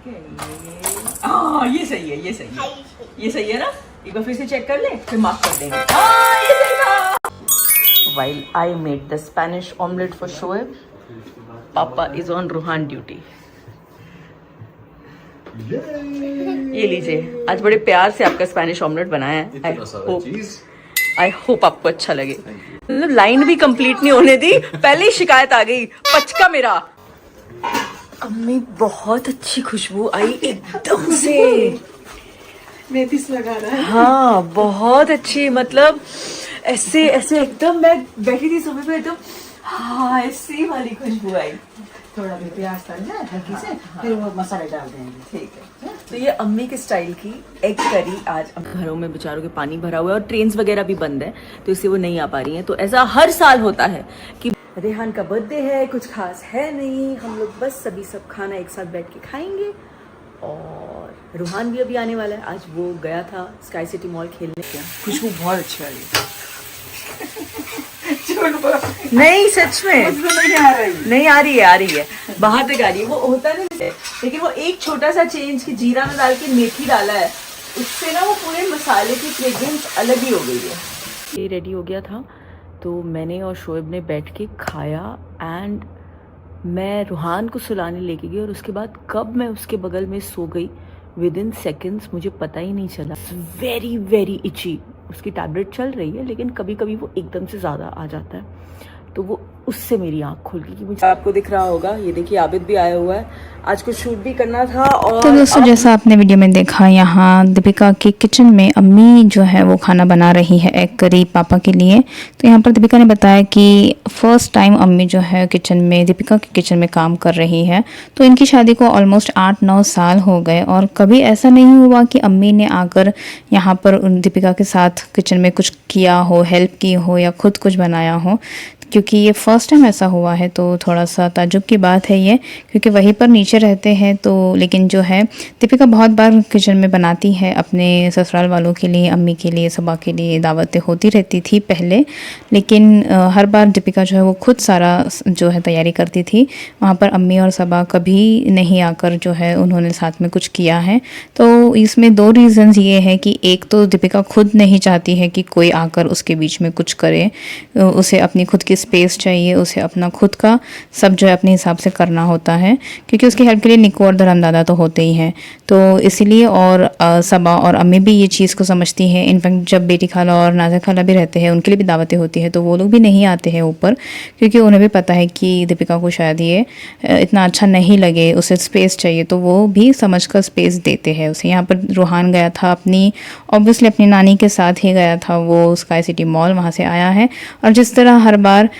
ठीक है ये सही है, ये सही है, ये सही है ना। एक बार फिर से चेक कर ले, फिर मार्क कर देंगे। ये सही था। While I made the Spanish omelette for Shoaib, Papa is on Ruhan duty. ये लीजिए, आज बड़े प्यार से आपका स्पेनिश ऑमलेट बनाया है। आई होप आपको अच्छा लगे। मतलब लाइन भी कंप्लीट नहीं होने दी, पहले ही शिकायत आ गई, पचका मेरा। अम्मी बहुत अच्छी खुशबू आई एकदम से, मेथी लगा रहा है। हाँ बहुत अच्छी, मतलब ऐसे ऐसे एकदम मैं बैठी थी सोफे पे एकदम, हाँ ऐसी वाली खुशबू आई। थोड़ा भी प्याज तल जाए हल्की से, फिर वो मसाले डाल देंगे। ठीक है। तो ये अम्मी के स्टाइल की एग करी आज। घरों में बेचारों के पानी भरा हुआ है और ट्रेन्स वगैरह भी बंद है, तो इससे वो नहीं आ पा रही हैं। तो ऐसा हर साल होता है कि रेहान का बर्थडे है, कुछ खास है नहीं, हम लोग बस सभी सब खाना एक साथ बैठ के खाएंगे। और रूहान भी अभी आने वाला है, आज वो गया था स्काई सिटी मॉल खेलने। क्या खुशबू बहुत अच्छी आ रही है। नहीं सच में नहीं आ रही, नहीं आ रही है, आ रही है, बाहर तक आ रही है। वो होता नहीं है, लेकिन वो एक छोटा सा चेंज कि जीरा में डाल के मेथी डाला है, उससे ना वो पूरे मसाले की फ्रेग्रेंस अलग ही हो गई है। ये रेडी हो गया था, तो मैंने और शोएब ने बैठ के खाया। एंड मैं रूहान को सुलाने लेके गई और उसके बाद कब मैं उसके बगल में सो गई विद इन सेकेंड्स मुझे पता ही नहीं चला। Very very itchy. उसकी टैबलेट चल रही है, लेकिन कभी कभी वो एकदम से ज़्यादा आ जाता है, तो वो उससे मेरी आंख खुल गई कि मुझे। आपको दिख रहा होगा, ये देखिए आबिद भी आया हुआ है, आज कुछ शूट भी करना था। और तो दोस्तों जैसा आपने वीडियो में देखा, यहाँ दीपिका की किचन में अम्मी जो है वो खाना बना रही है एग करी पापा के लिए। तो यहाँ पर दीपिका ने बताया कि फ़र्स्ट टाइम अम्मी जो है किचन में, दीपिका की किचन में काम कर रही है। तो इनकी शादी को ऑलमोस्ट 8-9 साल हो गए और कभी ऐसा नहीं हुआ कि अम्मी ने आकर यहाँ पर दीपिका के साथ किचन में कुछ किया हो, हेल्प की हो या खुद कुछ बनाया हो, क्योंकि ये फ़र्स्ट टाइम ऐसा हुआ है। तो थोड़ा सा ताज्जुब की बात है ये, क्योंकि वहीं पर नीचे रहते हैं। तो लेकिन जो है दीपिका बहुत बार किचन में बनाती है अपने ससुराल वालों के लिए, अम्मी के लिए, सबा के लिए दावतें होती रहती थी पहले, लेकिन हर बार दीपिका जो है वो खुद सारा जो है तैयारी करती थी। वहाँ पर अम्मी और सबा कभी नहीं आकर जो है उन्होंने साथ में कुछ किया है। तो इसमें 2 रीज़न्स ये है कि एक तो दीपिका खुद नहीं चाहती है कि कोई आकर उसके बीच में कुछ करे, उसे अपनी खुद की स्पेस चाहिए, उसे अपना खुद का सब जो है अपने हिसाब से करना होता है, क्योंकि उसकी हेल्प के लिए निको और धर्म दादा तो होते ही हैं। तो इसीलिए और सबा और अम्मी भी ये चीज़ को समझती हैं। इनफैक्ट जब बेटी खाला और नाज़ा खाला भी रहते हैं, उनके लिए भी दावतें होती है, तो वो लोग भी नहीं आते हैं ऊपर, क्योंकि उन्हें भी पता है कि दीपिका को शायद ये इतना अच्छा नहीं लगे, उसे स्पेस चाहिए, तो वो भी समझ कर स्पेस देते हैं उसे। यहाँ पर रूहान गया था ऑब्वियसली अपनी नानी के साथ ही गया था, वो स्काई सिटी मॉल वहाँ से आया है। और जिस तरह हर बार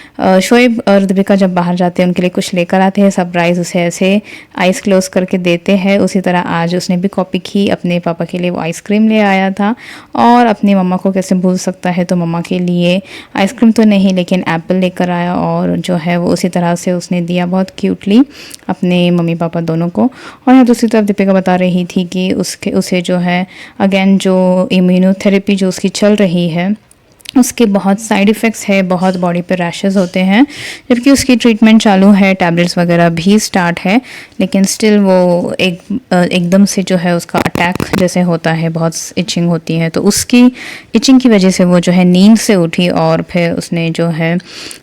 शोएब और दीपिका जब बाहर जाते हैं उनके लिए कुछ लेकर आते हैं सरप्राइज, उसे ऐसे आइस क्लोज करके देते हैं, उसी तरह आज उसने भी कॉपी की, अपने पापा के लिए वो आइसक्रीम ले आया था। और अपनी मम्मा को कैसे भूल सकता है, तो मम्मा के लिए आइसक्रीम तो नहीं लेकिन एप्पल लेकर आया, और जो है वो उसी तरह से उसने दिया बहुत क्यूटली अपने मम्मी पापा दोनों को। और यहाँ दूसरी तरफ दीपिका बता रही थी कि उसे जो है अगेन जो इम्यूनोथेरेपी जो उसकी चल रही है उसके बहुत साइड इफ़ेक्ट्स है, बहुत बॉडी पे रैशेस होते हैं, जबकि उसकी ट्रीटमेंट चालू है, टैबलेट्स वगैरह भी स्टार्ट है, लेकिन स्टिल वो एकदम से जो है उसका अटैक जैसे होता है, बहुत इचिंग होती है। तो उसकी इचिंग की वजह से वो जो है नींद से उठी और फिर उसने जो है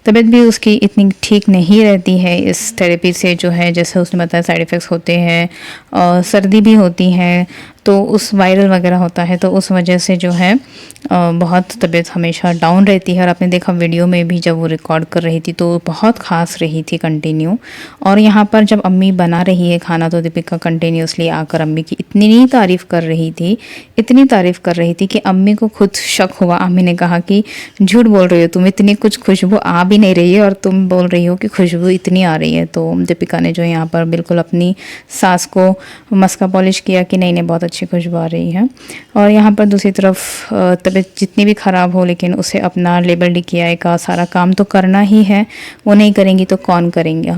तबीयत भी उसकी इतनी ठीक नहीं रहती है इस थेरेपी से, जो है जैसे उसने बताया साइड इफ़ेक्ट्स होते हैं और सर्दी भी होती है, तो उस वायरल वगैरह होता है, तो उस वजह से जो है बहुत तबीयत हमेशा डाउन रहती है। और आपने देखा वीडियो में भी जब वो रिकॉर्ड कर रही थी तो बहुत खास रही थी कंटिन्यू। और यहाँ पर जब अम्मी बना रही है खाना तो दीपिका कंटिन्यूसली आकर अम्मी की इतनी तारीफ़ कर रही थी, इतनी तारीफ़ कर रही थी कि अम्मी को खुद शक हुआ। अम्मी ने कहा कि झूठ बोल रही हो तुम, इतनी कुछ खुशबू आ भी नहीं रही है और तुम बोल रही हो कि खुशबू इतनी आ रही है। तो दीपिका ने जो यहाँ पर बिल्कुल अपनी सास को मस्का पॉलिश किया कि नहीं नहीं बहुत अच्छी खुशबू आ रही है। और यहाँ पर दूसरी तरफ तबीयत जितनी भी ख़राब हो, लेकिन उसे अपना लेबर DKI का सारा काम तो करना ही है, वो नहीं करेंगी तो कौन करेंगे।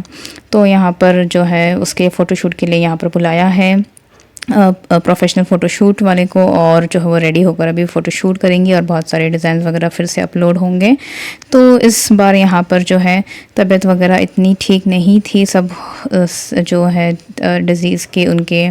तो यहाँ पर जो है उसके फ़ोटोशूट के लिए यहाँ पर बुलाया है प्रोफेशनल फ़ोटोशूट वाले को, और जो है वो रेडी होकर अभी फ़ोटोशूट करेंगी और बहुत सारे डिज़ाइन वगैरह फिर से अपलोड होंगे। तो इस बार यहाँ पर जो है तबीयत वगैरह इतनी ठीक नहीं थी, सब जो है डिज़ीज़ के उनके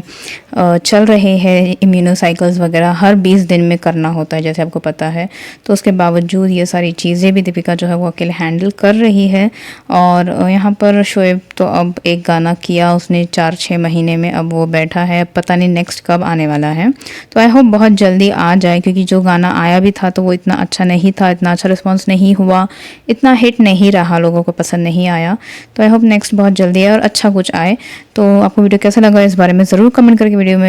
चल रहे हैं इम्यूनोसाइकिल्स वगैरह हर 20 दिन में करना होता है जैसे आपको पता है। तो उसके बावजूद ये सारी चीज़ें भी दीपिका जो है वो अकेले हैंडल कर रही है। और यहाँ पर शोएब तो अब एक गाना किया उसने 4-6 महीने में, अब वो बैठा है, पता नहीं नेक्स्ट कब आने वाला है। तो आई होप बहुत जल्दी आ जाए, क्योंकि जो गाना आया भी था तो वो इतना अच्छा नहीं था, इतना अच्छा रिस्पॉन्स नहीं हुआ, इतना हिट नहीं रहा, लोगों को पसंद नहीं आया। तो आई होप नेक्स्ट बहुत जल्दी आए और अच्छा कुछ आए। तो आपको वीडियो कैसा लगा इस बारे में ज़रूर कमेंट करके वीडियो में